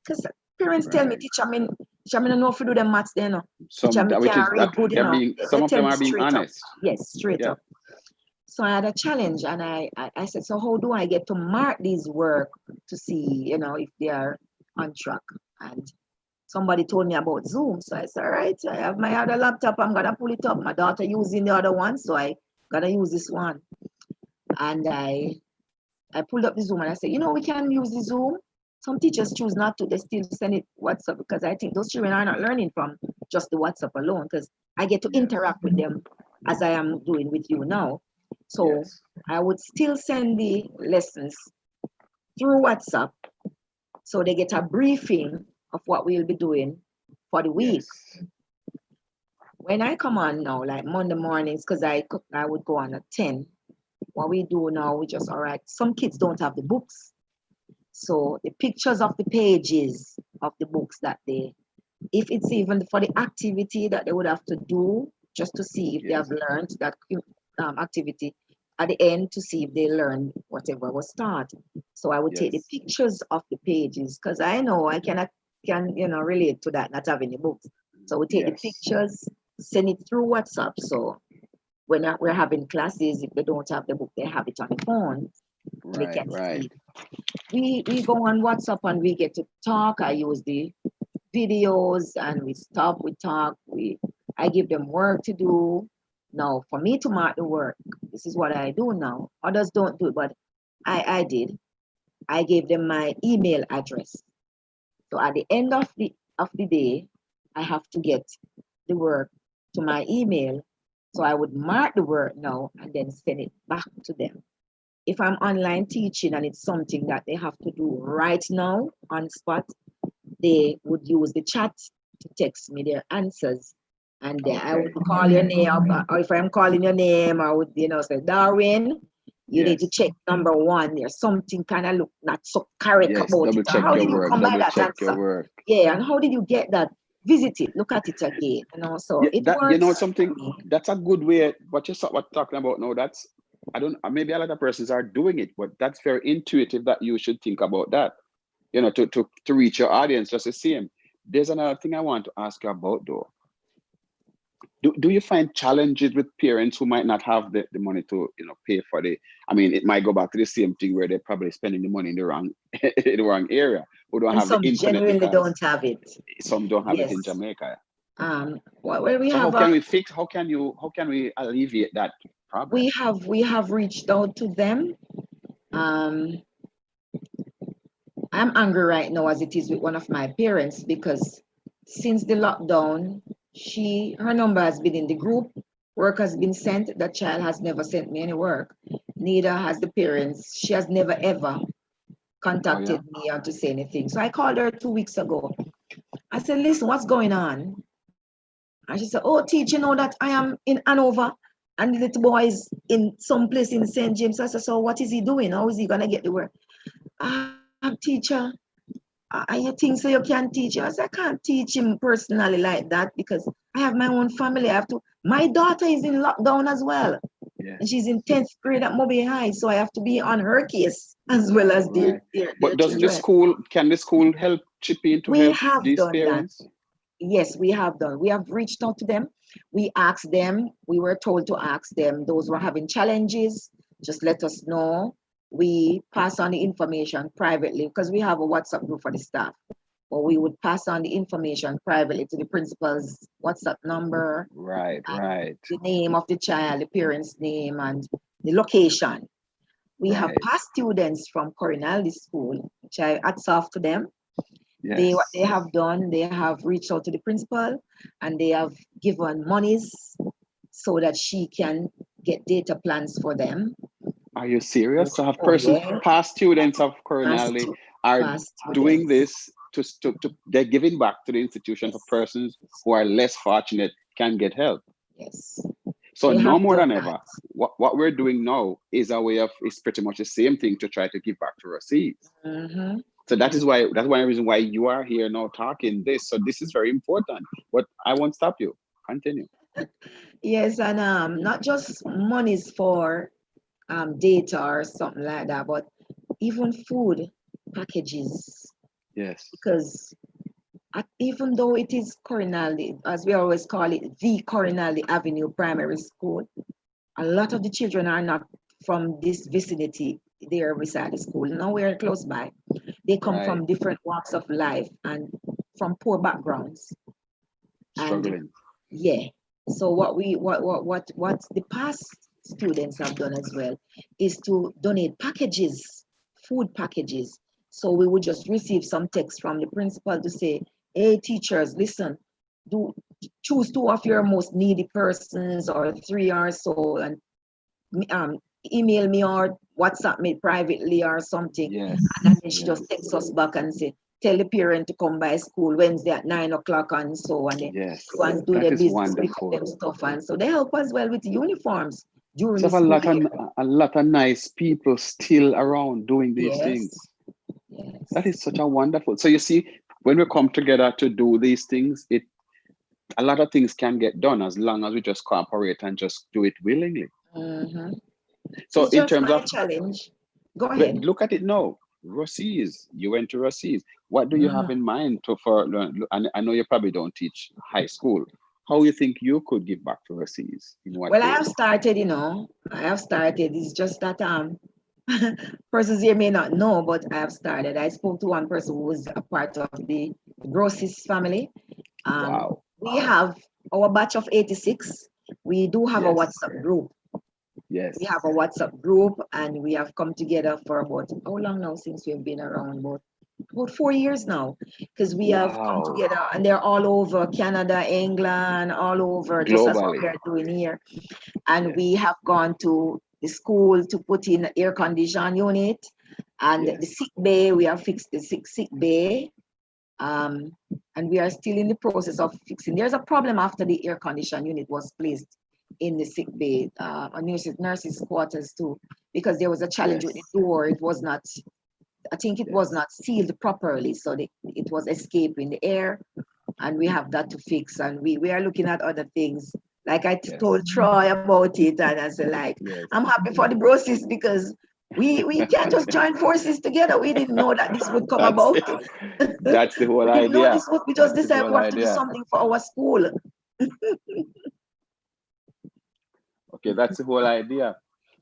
Because parents tell me, Right. teacher, I don't know if you do the maths there, no. Teacher, Some, me which is can't read that good, you they're know. being, They some of tell them me are being straight up. honest. Yes, straight Yeah. up. So I had a challenge and I said, so how do I get to mark these work to see, you know, if they are on track? And somebody told me about Zoom. So I said, all right, I have my other laptop. I'm going to pull it up. My daughter using the other one. So I got to use this one. And I pulled up the Zoom and I said, you know, we can use the Zoom. Some teachers choose not to. They still send it WhatsApp because I think those children are not learning from just the WhatsApp alone because I get to Yes. interact with them as I am doing with you now. So Yes. I would still send the lessons through WhatsApp so they get a briefing of what we'll be doing for the week. Yes. When I come on now, like Monday mornings, because I would go on at 10. What we do now, we just, all right, some kids don't have the books. So the pictures of the pages of the books that if it's even for the activity that they would have to do, just to see if they have learned that activity at the end to see if they learned whatever was taught. So I would take the Yes. pictures of the pages because I know I can relate to that, not having the books. So we take the Yes. pictures, send it through WhatsApp. So when we're having classes, if they don't have the book, they have it on the phone. They Right. can Right. see. We go on WhatsApp and we get to talk. I use the videos and we stop, we talk, I give them work to do. Now, for me to mark the work, this is what I do now. Others don't do it, but I did. I gave them my email address. So at the end of the day, I have to get the work to my email. So I would mark the work now and then send it back to them. If I'm online teaching and it's something that they have to do right now on spot, they would use the chat to text me their answers. And then I would Okay. call your name, or if I'm calling your name, I would, say, Darwin, you need to Yes. check number one. There's something kind of look not so correct Yes. about it. Double Or check how your did you work. come by Double that check your answer? work. Yeah, and how did you get that? Visit it, look at it again, So Yeah, it that, you know works for something, me. that's a good way. What talking about now, that's, I don't, maybe a lot of persons are doing it, but that's very intuitive that you should think about that, to reach your audience just the same. There's another thing I want to ask you about though. Do you find challenges with parents who might not have the money to, pay for I mean, it might go back to the same thing where they're probably spending the money in the wrong in the wrong area, who don't And have the some internet genuinely because don't have it. some don't have it in Yes. Jamaica. Well, we So how have can we fix, how can we alleviate that problem? we have reached out to them. Um, I'm angry right now as it is with one of my parents because since the lockdown, her number has been in the group. Work has been sent. The child has never sent me any work. Neither has the parents. She has never ever Oh yeah? contacted me or to say anything. So I called her 2 weeks ago. I said, listen, what's going on? And she said, oh, teacher, you know that I am in Hanover and the little boy is in some place in St. James. I said, so what is he doing? How is he going to get the work? Teacher, you think so you can teach him? I said, I can't teach him personally like that because I have my own family. I have to. My daughter is in lockdown as well. Yeah. And she's in 10th grade at Mobile High. So I have to be on her case as well as their But does the children. school, can the school help chip in to We help have these done that. parents? Yes, we have done. We have reached out to them. We asked them, we were told to ask them, those who are having challenges, just let us know. We pass on the information privately because we have a WhatsApp group for the staff. Or we would pass on the information privately to the principal's WhatsApp number, Right, right. the name of the child, the parent's name, and the location. We have Right. past students from Corinaldi School, which I hats off to them. Yes. What they have done, they have reached out to the principal and they have given monies so that she can get data plans for them. Are you serious? So have Oh, persons, yeah. past students of Past, Coronelli are past doing students. this to they're giving back to the institution for Yes. persons who are less fortunate can get help. Yes. So They no have more done than that. ever, what we're doing now is a way of, is pretty much the same thing to try to give back to Ruseas. Mm-hmm. So that's one reason why you are here now talking this. So this is very important. But I won't stop you. Continue. Yes, and not just monies for data or something like that, but even food packages. Yes. Because even though it is Corinaldi, as we always call it, the Corinaldi Avenue Primary School, a lot of the children are not from this vicinity. They are beside the school, nowhere close by. They come Right. from different walks of life and from poor backgrounds. And Struggling. yeah, so what the past students have done as well is to donate packages, food packages. So we would just receive some text from the principal to say, hey teachers, listen, do choose two of your most needy persons or three or so and um, email me or WhatsApp me privately or something. Yes. And then she Yes. just texts us back and say, tell the parent to come by school Wednesday at 9 o'clock and so on. Yes. Go and do That their is business, pick up wonderful. them stuff. And so they help as well with uniforms during So the have school year. a lot of nice people still around doing these things. Yes. Yes. That is such a wonderful. So you see, when we come together to do these things, a lot of things can get done as long as we just cooperate and just do it willingly. Mm-hmm. So It's in just terms my of, challenge. Go ahead. look at it now. Ruseas, you went to Ruseas. What do you have in mind and I know you probably don't teach high school. How you think you could give back to Ruseas? In what Well, I way? have started, I have started. It's just that persons here may not know, but I have started. I spoke to one person who was a part of the Brosis family. Wow. We have our batch of 86. We do have a Yes. WhatsApp group. Yes. We have a WhatsApp group and we have come together for about, how long now since we've been around? About 4 years now, because we have come Wow. together and they're all over Canada, England, all over, just as what Globally. we're doing here. And Yes. we have gone to the school to put in air condition unit and Yes. the sick bay. We have fixed the sick bay. And we are still in the process of fixing. There's a problem after the air condition unit was placed in the sick bay, nurses quarters too, because there was a challenge with the door. It was not, I think it was not sealed properly, so it was escaping the air, and we have that to fix. And we are looking at other things. Like I told Troy about it, and I said, like, I'm happy for the Brosis because we can't just join forces together. We didn't know that this would come That's about. that's the whole We didn't know idea. this would. We That's just the decided whole we have to do idea. something for our school. Okay, that's the whole idea.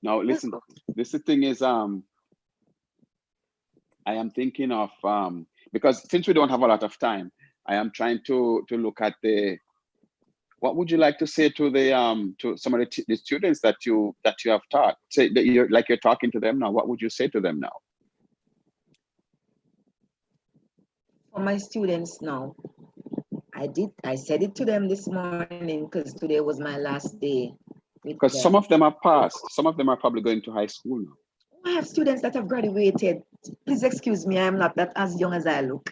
Now listen, this thing is I am thinking of because since we don't have a lot of time, I am trying to look at what would you like to say to to some of the students that you have taught? Say that you're talking to them now. What would you say to them now? For my students now, I said it to them this morning because today was my last day with Because them. some of them are passed. Some of them are probably going to high school now. I have students that have graduated. Please excuse me, I am not that as young as I look.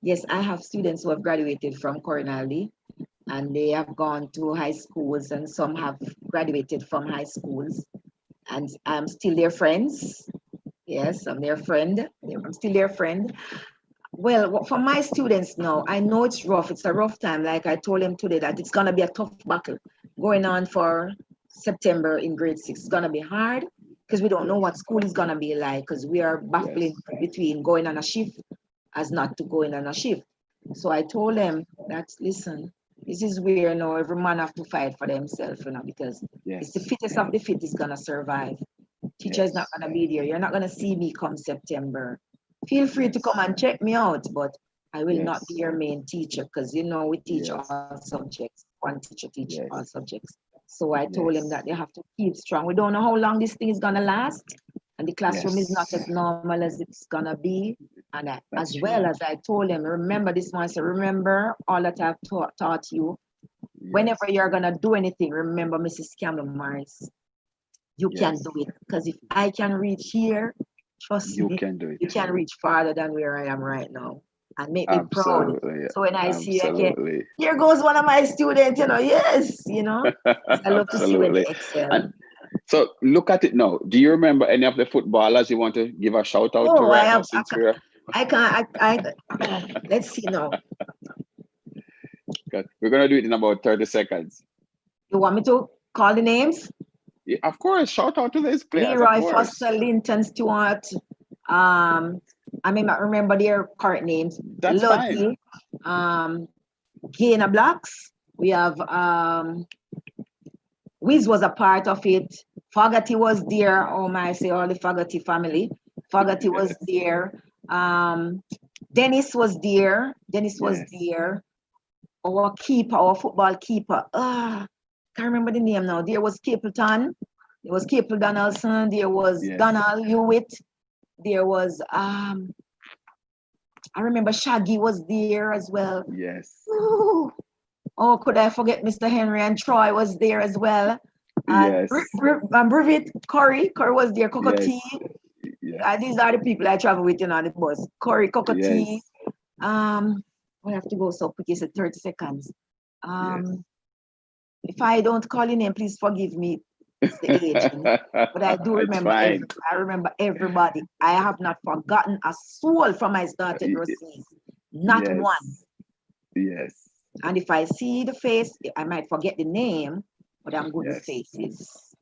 Yes, I have students who have graduated from Corinaldi. and they have gone to high schools, and some have graduated from high schools, and I'm still their friends. Yes, I'm their friend. I'm still their friend. Well, for my students now, I know it's rough. It's a rough time. Like I told them today that it's gonna be a tough battle going on for September in grade 6. It's gonna be hard because we don't know what school is gonna be like, because we are battling between going on a shift as not to going on a shift. So I told them that, listen, this is where now every man have to fight for themselves, because it's the fittest of the fit is gonna survive. Teacher is not gonna be there. You're not gonna see me come September. Feel free to come and check me out, but I will not be your main teacher, because we teach all subjects. One teacher teach all subjects. So I told them that they have to keep strong. We don't know how long this thing is gonna last, and the classroom is not as normal as it's gonna be. And as well as I told them, remember this one. So remember all that I've taught you. Whenever you're gonna do anything, remember Mrs. Campbell Morris. You can do it, because if I can reach here, trust me, can do it. You can reach farther than where I am right now, and make me proud. So when I see again, here goes one of my students, yes, I love to see when they excel. And so look at it now. Do you remember any of the footballers you want to give a shout out to right now? Since I can't. Let's see now. We're gonna do it in about 30 seconds. You want me to call the names? Yeah, of course. Shout out to these players. Leroy Foster, Linton Stewart. I may not remember their current names. That's Luddy, Gainer Blocks. We have Wiz was a part of it. Fogarty was there. Oh my, I say all the Fogarty family. Fogarty was there. Dennis was there. Was there. Our keeper, our football keeper. Can't remember the name now. There was Capleton. There was Capel Donaldson. There was Donald Hewitt. There was I remember Shaggy was there as well. Yes. Ooh. Oh, could I forget Mr. Henry and Troy was there as well. And Brivit, Corey was there. Coco T. These are the people I travel with on the bus. Corey, Coco T. I have to go so quick. It's 30 seconds. If I don't call your name, please forgive me. It's the age. But I do remember. I remember everybody. I have not forgotten a soul from my started Ruseas. Not one. Yes. And if I see the face, I might forget the name, but I'm good with faces.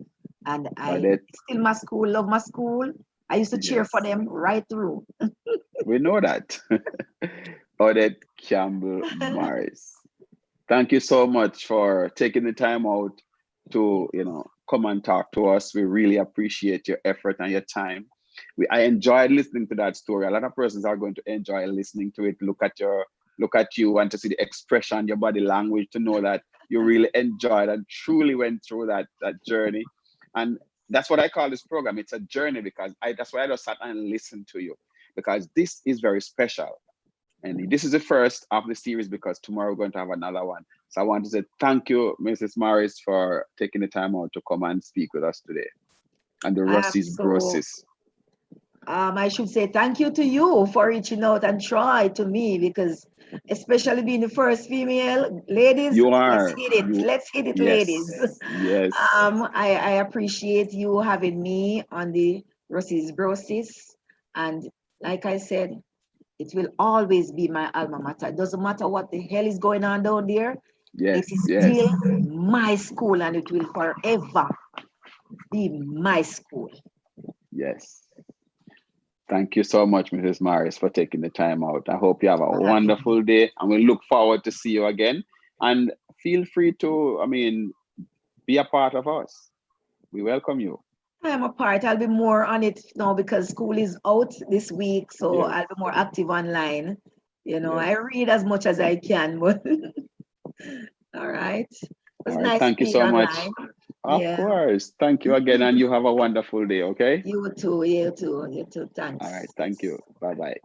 And I still my school, love my school. I used to cheer for them right through. We know that. Odette Campbell Morris. Thank you so much for taking the time out to, come and talk to us. We really appreciate your effort and your time. I enjoyed listening to that story. A lot of persons are going to enjoy listening to it. Look at you and to see the expression, your body language, to know that you really enjoyed and truly went through that journey. And that's what I call this program. It's a journey, because that's why I just sat and listened to you, because this is very special. And this is the first of the series, because tomorrow we're going to have another one. So I want to say thank you, Mrs. Morris, for taking the time out to come and speak with us today. And the Ruseas Brosis. I should say thank you to you for reaching out and try to me, because especially being the first female, ladies, you are. Let's hit it, ladies. Yes. I appreciate you having me on the Ruseas Brosis. And like I said, it will always be my alma mater. It doesn't matter what the hell is going on down there. Yes. It is still my school, and it will forever be my school. Yes. Thank you so much, Mrs. Morris, for taking the time out. I hope you have a wonderful day, and we look forward to see you again. And feel free to, be a part of us. We welcome you. I'm a part. I'll be more on it now because school is out this week, so I'll be more active online. I read as much as I can, but all right. It was nice. Thank you so much. Of course. Thank you again, and you have a wonderful day, okay? You too. Thanks. All right. Thank you. Bye-bye.